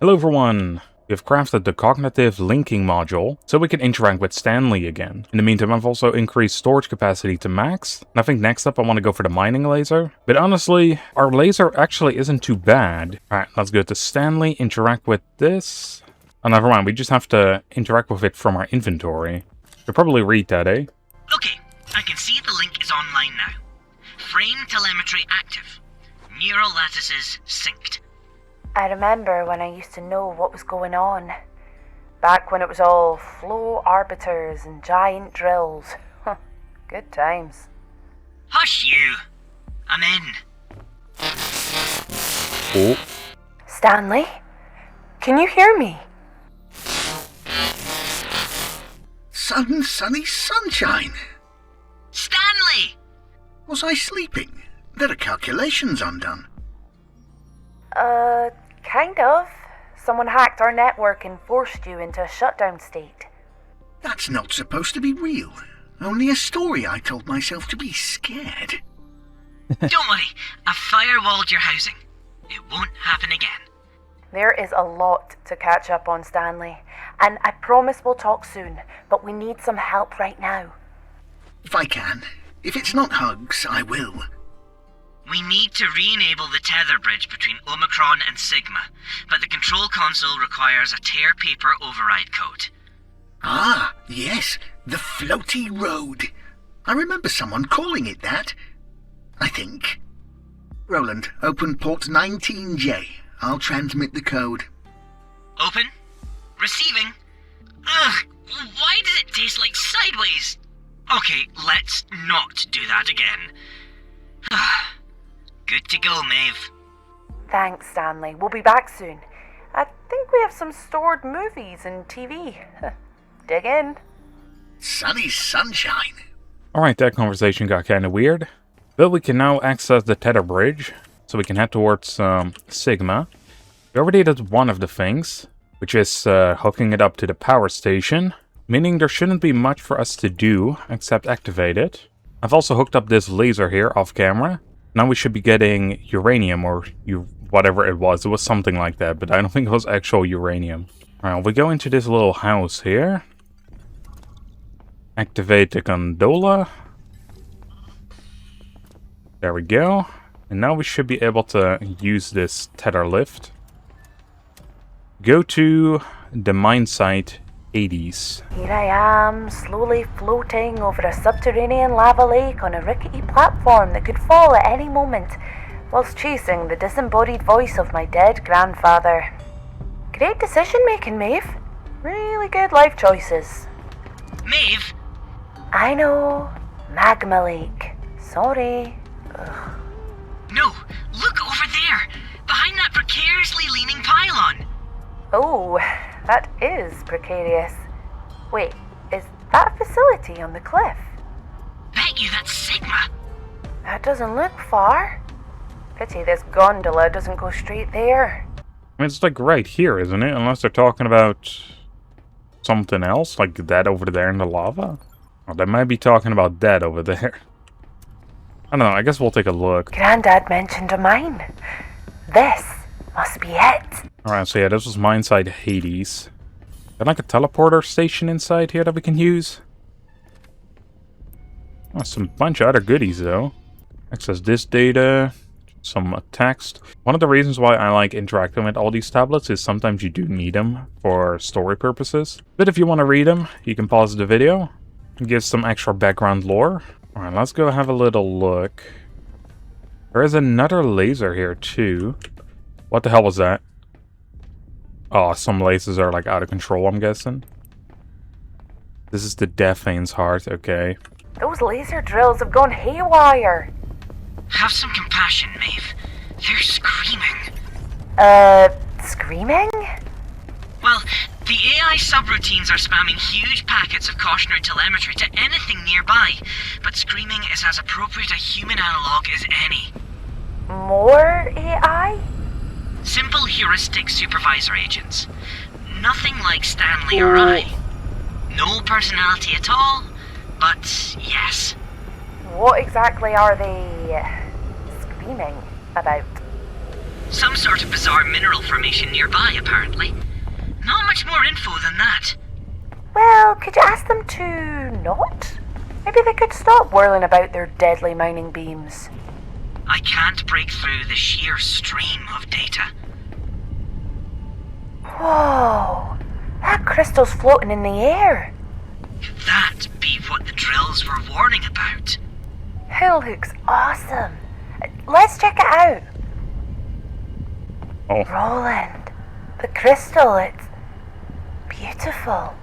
Hello everyone! We have crafted the cognitive linking module so we can interact with Stanley again. In the meantime, I've also increased storage capacity to max. And I think next up I want to go for the mining laser. But honestly, our laser actually isn't too bad. Alright, let's go to Stanley, interact with this. Oh, never mind, we just have to interact with it from our inventory. You'll probably read that, eh? Okay, I can see the link is online now. Frame telemetry active. Neural lattices synced. I remember when I used to know what was going on. Back when it was all flow arbiters and giant drills. Good times. Hush you! I'm in. Oh. Stanley? Can you hear me? Sunny sunshine! Stanley! Was I sleeping? There are calculations undone. Kind of. Someone hacked our network and forced you into a shutdown state. That's not supposed to be real. Only a story I told myself to be scared. Don't worry, I've firewalled your housing. It won't happen again. There is a lot to catch up on, Stanley. And I promise we'll talk soon, but we need some help right now. If I can. If it's not hugs, I will. We need to re-enable the tether bridge between Omicron and Sigma, but the control console requires a tear paper override code. Ah, yes, the floaty road. I remember someone calling it that. I think. Roland, open port 19J. I'll transmit the code. Open. Receiving. Ugh, why does it taste like sideways? Okay, let's not do that again. Good to go, Maeve. Thanks, Stanley. We'll be back soon. I think we have some stored movies and TV. Dig in. Sunny sunshine. Alright, that conversation got kinda weird. But we can now access the tether bridge, so we can head towards Sigma. We already did one of the things, which is hooking it up to the power station, meaning there shouldn't be much for us to do except activate it. I've also hooked up this laser here off camera. Now we should be getting uranium, or whatever it was. It was something like that, but I don't think it was actual uranium. Alright, we go into this little house here. Activate the gondola. There we go. And now we should be able to use this tether lift. Go to the mine site Aethus. Here I am, slowly floating over a subterranean lava lake on a rickety platform that could fall at any moment, whilst chasing the disembodied voice of my dead grandfather. Great decision making, Maeve. Really good life choices. Maeve? I know. Magma Lake. Sorry. Ugh. No, look over there! Behind that precariously leaning pylon! Oh, that is precarious. Wait, is that a facility on the cliff? Bet you that's Sigma! That doesn't look far. Pity this gondola doesn't go straight there. I mean, it's like right here, isn't it? Unless they're talking about something else, like that over there in the lava. Well, they might be talking about that over there. I don't know, I guess we'll take a look. Grandad mentioned a mine. This must be it. Alright, so yeah, this was mine site Hades. Got like a teleporter station inside here that we can use. Oh, some bunch of other goodies though. Access this data. Some text. One of the reasons why I like interacting with all these tablets is sometimes you do need them for story purposes. But if you want to read them, you can pause the video. It gives some extra background lore. Alright, let's go have a little look. There is another laser here too. What the hell was that? Oh, some lasers are like out of control, I'm guessing. This is the Deathane's heart, okay. Those laser drills have gone haywire. Have some compassion, Maeve. They're screaming. Screaming? Well, the AI subroutines are spamming huge packets of cautionary telemetry to anything nearby, but screaming is as appropriate a human analog as any. More AI? Simple heuristic supervisor agents. Nothing like Stanley or I. No personality at all, but yes. What exactly are they screaming about? Some sort of bizarre mineral formation nearby, apparently. Not much more info than that. Well, could you ask them to not? Maybe they could stop whirling about their deadly mining beams. I can't break through the sheer stream of data. Whoa! That crystal's floating in the air. Could that be what the drills were warning about? It looks awesome. Let's check it out. Oh, Roland, the crystal, it's beautiful.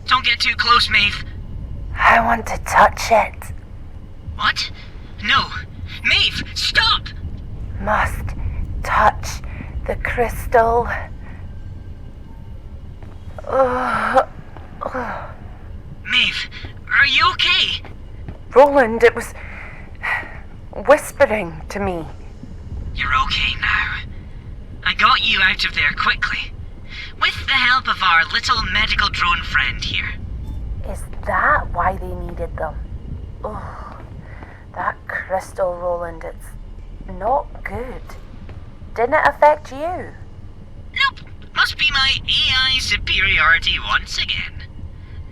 Don't get too close, Maeve. I want to touch it. What? No. Maeve, stop! Must touch the crystal. Maeve, are you okay? Roland, it was whispering to me. You're okay now. I got you out of there quickly. With the help of our little medical drone friend here. Is that why they needed them? Oh, that crystal, Roland, it's not good. Didn't it affect you? Nope. Must be my AI superiority once again.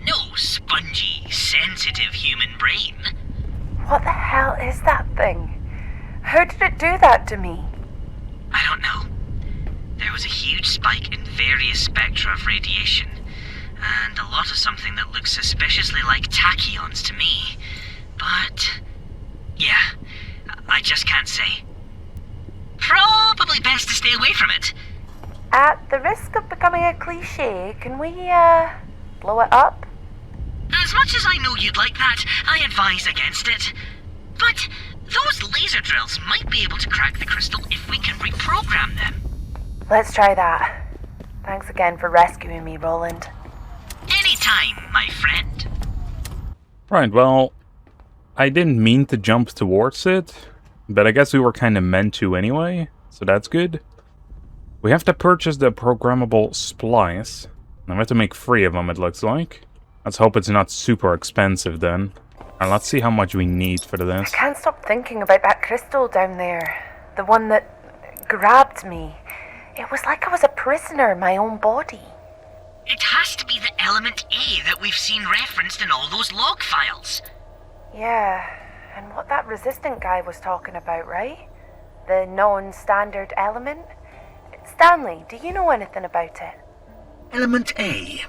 No spongy, sensitive human brain. What the hell is that thing? How did it do that to me? I don't know. There was a huge spike in various spectra of radiation, and a lot of something that looks suspiciously like tachyons to me. But, yeah, I just can't say. Probably best to stay away from it. At the risk of becoming a cliche, can we, blow it up? As much as I know you'd like that, I advise against it. But those laser drills might be able to crack the crystal if we can reprogram them. Let's try that. Thanks again for rescuing me, Roland. Anytime, my friend. right, well, I didn't mean to jump towards it, but I guess we were kind of meant to anyway, so that's good. We have to purchase the programmable splice. And we have to make 3 of them, it looks like. Let's hope it's not super expensive then. And let's see how much we need for I this. can't stop thinking about that crystal down there. The one that grabbed me. It was like I was a prisoner in my own body. It has to be the element A that we've seen referenced in all those log files. Yeah, and what that resistant guy was talking about, right? The non-standard element? Stanley, do you know anything about it? Element A.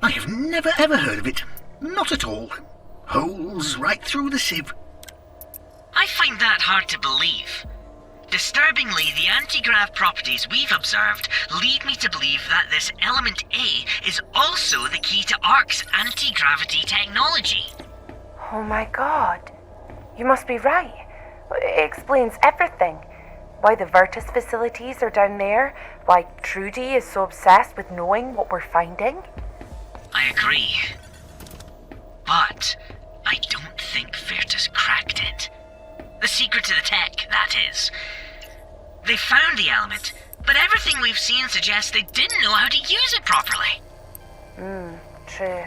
I have never ever heard of it. Not at all. Holes right through the sieve. I find that hard to believe. Disturbingly, the anti-grav properties we've observed lead me to believe that this element A is also the key to ARC's anti-gravity technology. Oh my god. You must be right. It explains everything. Why the Virtus facilities are down there, why Trudy is so obsessed with knowing what we're finding. I agree. But I don't think Virtus cracked it. The secret to the tech, that is. They found the element, but everything we've seen suggests they didn't know how to use it properly. True.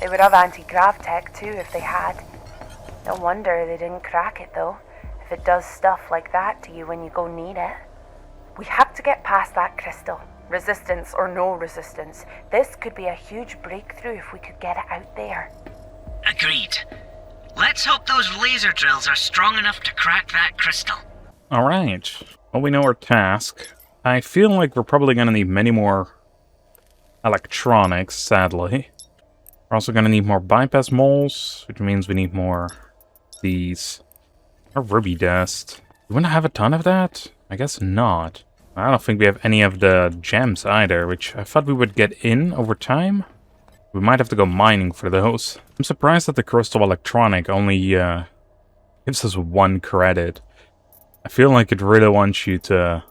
They would have anti-grav tech too if they had. No wonder they didn't crack it though, if it does stuff like that to you when you go need it. We have to get past that crystal. Resistance or no resistance. This could be a huge breakthrough if we could get it out there. Agreed. Let's hope those laser drills are strong enough to crack that crystal. Alright, well we know our task. I feel like we're probably going to need many more electronics, sadly. We're also going to need more bypass moles, which means we need more these. Or ruby dust. We want to have a ton of that? I guess not. I don't think we have any of the gems either, which I thought we would get in over time. We might have to go mining for those. I'm surprised that the crystal electronic only gives us 1 credit. I feel like it really wants you to,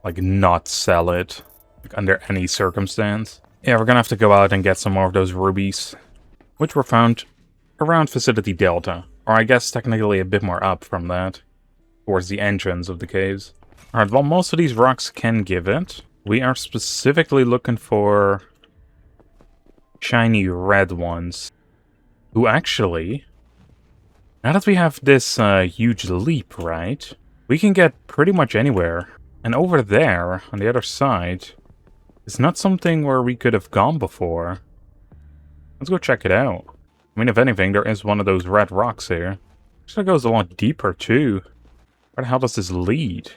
like, not sell it, like, under any circumstance. Yeah, we're gonna have to go out and get some more of those rubies, which were found around Facility Delta. Or I guess technically a bit more up from that, towards the entrance of the caves. Alright, well most of these rocks can give it. We are specifically looking for shiny red ones. Who actually, now that we have this huge leap, right? We can get pretty much anywhere And over there, on the other side, is not something where we could have gone before. Let's go check it out. I mean, if anything, there is one of those red rocks here. Actually goes a lot deeper, too. Where the hell does this lead?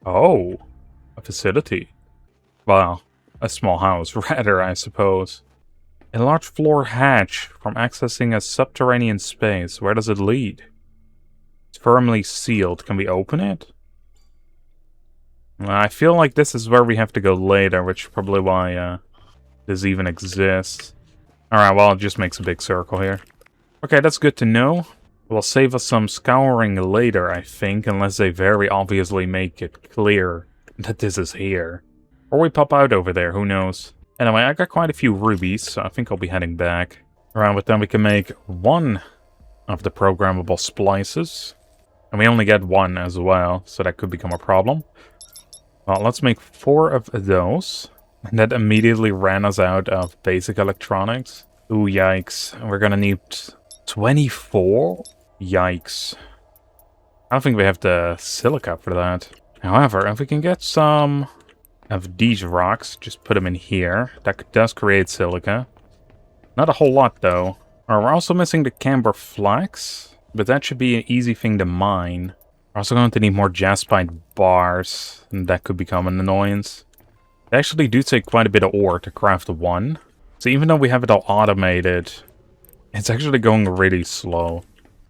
Oh, a facility. Well, a small house, rather, I suppose. A large floor hatch from accessing a subterranean space. Where does it lead? It's firmly sealed. Can we open it? I feel like this is where we have to go later, which is probably why this even exists. Alright, well, it just makes a big circle here. Okay, that's good to know. Will save us some scouring later, I think, unless they very obviously make it clear that this is here. Or we pop out over there, who knows. Anyway, I got quite a few rubies, so I think I'll be heading back. Alright, but then we can make one of the programmable splices. And we only get one as well, so that could become a problem. Well, let's make 4 of those. And that immediately ran us out of basic electronics. Ooh, yikes. We're gonna need 24? Yikes. I don't think we have the silica for that. However, if we can get some of these rocks, just put them in here. That does create silica. Not a whole lot, though. We're also missing the camber flax, but that should be an easy thing to mine. We're also going to need more jaspite bars, and that could become an annoyance. They actually do take quite a bit of ore to craft one. So even though we have it all automated, it's actually going really slow.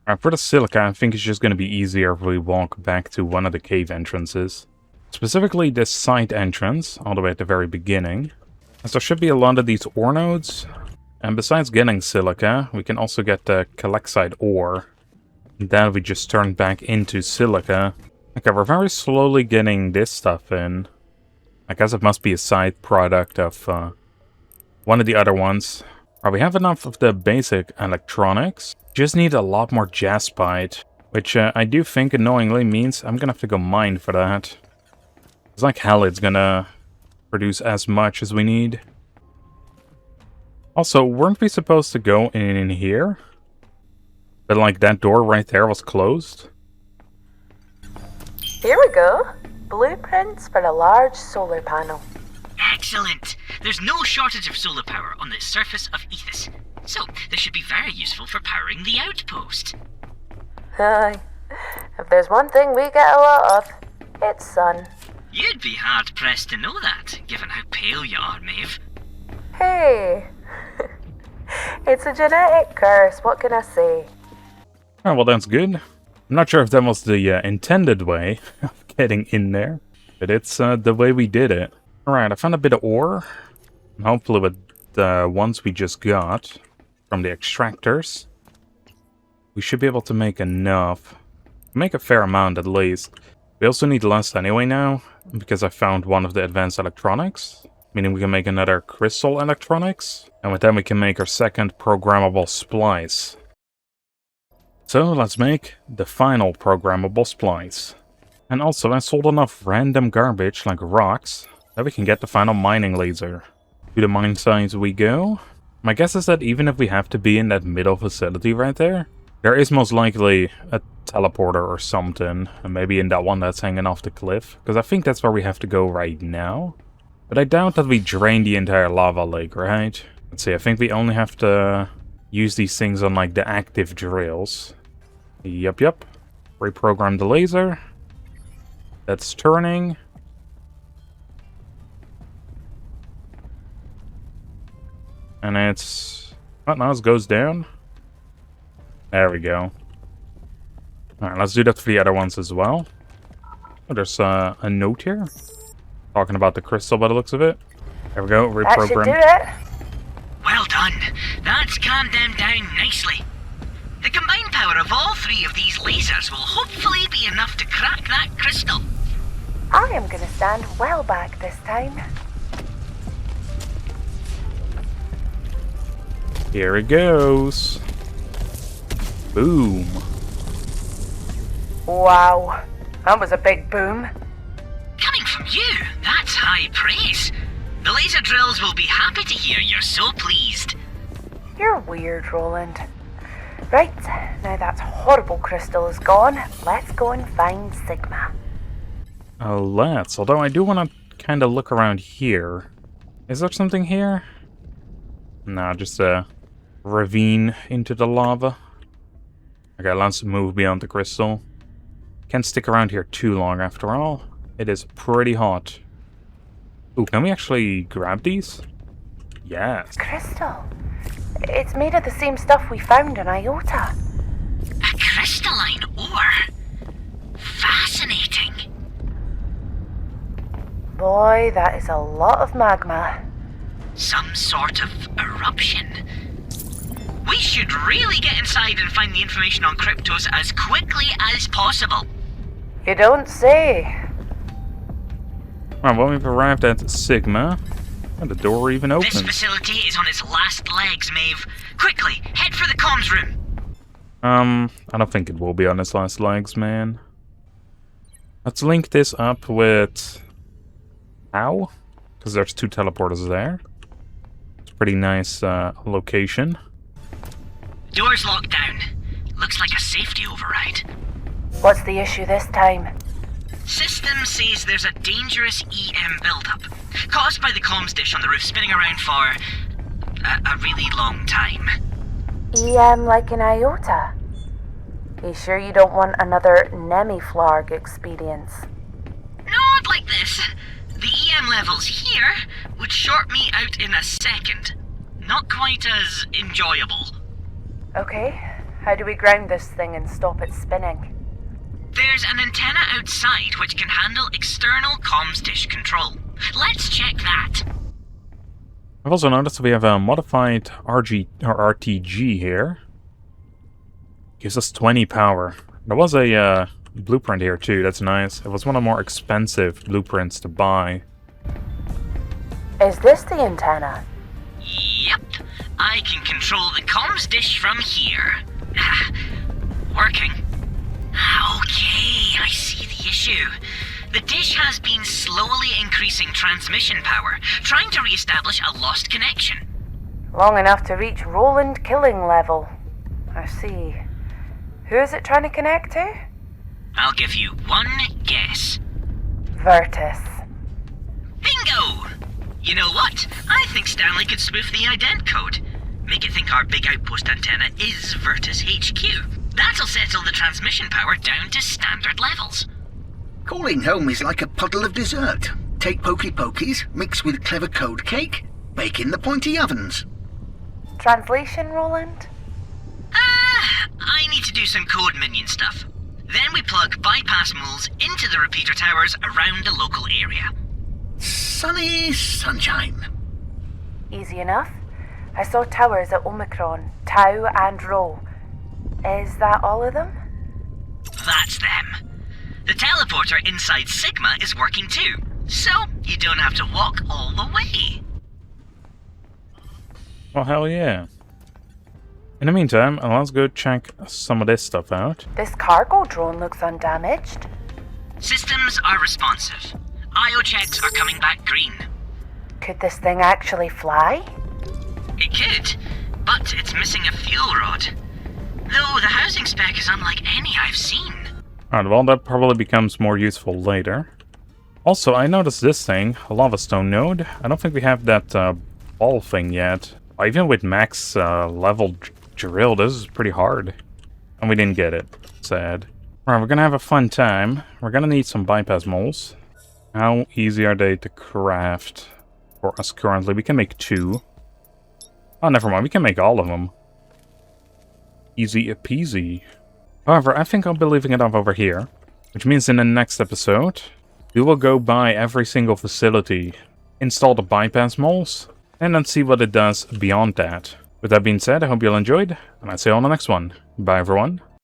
Alright, for the silica, I think it's just going to be easier if we walk back to one of the cave entrances. Specifically this side entrance, all the way at the very beginning. As there should be a lot of these ore nodes. And besides getting silica, we can also get the calexite ore. And then we just turn back into silica. Okay, we're very slowly getting this stuff in. I guess it must be a side product of one of the other ones. Alright, we have enough of the basic electronics. Just need a lot more jaspite, which I do think annoyingly means I'm gonna have to go mine for that. It's like hell it's gonna produce as much as we need. Also, weren't we supposed to go in here? But like that door right there was closed? Here we go. Blueprints for a large solar panel. Excellent! There's no shortage of solar power on the surface of Aethus, so this should be very useful for powering the outpost. Aye. If there's one thing we get a lot of, it's sun. You'd be hard-pressed to know that, given how pale you are, Maeve. Hey! It's a genetic curse, what can I say? Oh, well, that's good. I'm not sure if that was the intended way of getting in there, but it's the way we did it. Alright, I found a bit of ore. Hopefully with the ones we just got from the extractors, we should be able to make enough. Make a fair amount at least. We also need less anyway now, because I found one of the advanced electronics. Meaning we can make another crystal electronics. And with that we can make our second programmable splice. So let's make the final programmable splice. And also I sold enough random garbage like rocks that we can get the final mining laser. To the mine site we go. My guess is that even if we have to be in that middle facility right there, there is most likely a teleporter or something. And maybe in that one that's hanging off the cliff. Because I think that's where we have to go right now. But I doubt that we drain the entire lava lake, right? Let's see, I think we only have to use these things on like the active drills. Yep. Reprogram the laser. That's turning. And it's... oh, now it goes down. There we go. Alright, let's do that for the other ones as well. Oh, there's a note here. Talking about the crystal by the looks of it. There we go, That should reprogram. do it. Well done. That's calmed them down nicely. The combined power of all 3 of these lasers will hopefully be enough to crack that crystal. I am gonna stand well back this time. Here it goes. Boom. Wow, that was a big boom. Coming from you, that's high praise. The laser drills will be happy to hear you're so pleased. You're weird, Roland. Right, now that horrible crystal is gone, let's go and find Sigma. Let's. Although I do want to kind of look around here. Is there something here? No, just a ravine into the lava. Okay, let's move beyond the crystal. Can't stick around here too long after all. It is pretty hot. Ooh, can we actually grab these? Yes. Crystal. It's made of the same stuff we found on Iota. A crystalline ore? Fascinating. Boy, that is a lot of magma. Some sort of eruption. We should really get inside and find the information on Kryptos as quickly as possible. You don't say. Alright, well, we've arrived at Sigma. And the door even opens. This facility is on its last legs, Maeve. Quickly, head for the comms room. I don't think it will be on its last legs, man. Let's link this up with... Ow? Because there's 2 teleporters there. It's a pretty nice location. Door's locked down. Looks like a safety override. What's the issue this time? System says there's a dangerous EM buildup, caused by the comms dish on the roof spinning around for a really long time. EM like an Iota? You sure you don't want another Nemiflarg experience? Not like this. The EM levels here would short me out in a second. Not quite as enjoyable. Okay, how do we ground this thing and stop it spinning? There's an antenna outside which can handle external comms dish control. Let's check that. I've also noticed we have a modified RTG here. Gives us 20 power. There was a blueprint here too, that's nice. It was one of the more expensive blueprints to buy. Is this the antenna? Yep. I can control the comms dish from here. Working. Okay, I see the issue. The dish has been slowly increasing transmission power, trying to re-establish a lost connection. Long enough to reach Roland killing level. I see. Who is it trying to connect to? I'll give you one guess. Virtus. Bingo! You know what? I think Stanley could spoof the ident code. Make it think our big outpost antenna is Virtus HQ. That'll settle the transmission power down to standard levels. Calling home is like a puddle of dessert. Take pokey pokies, mix with clever code cake, bake in the pointy ovens. Translation, Roland? I need to do some code minion stuff. Then we plug bypass moles into the repeater towers around the local area. Sunny sunshine. Easy enough. I saw towers at Omicron, Tau and Rho. Is that all of them? That's them. The teleporter inside Sigma is working too, so you don't have to walk all the way. Well, hell yeah. In the meantime, let's go check some of this stuff out. This cargo drone looks undamaged. Systems are responsive. IO checks are coming back green. Could this thing actually fly? It could, but it's missing a fuel rod. Though the housing spec is unlike any I've seen. Alright, well, that probably becomes more useful later. Also, I noticed this thing, a lava stone node. I don't think we have that ball thing yet. Even with max level drill, this is pretty hard. And we didn't get it. Sad. Alright, we're gonna have a fun time. We're gonna need some bypass moles. How easy are they to craft for us currently? We can make 2. Oh, never mind. We can make all of them. Easy peasy. However, I think I'll be leaving it off over here. Which means in the next episode, we will go by every single facility, install the bypass moles, and then see what it does beyond that. With that being said, I hope you all enjoyed, and I'll see you on the next one. Bye everyone.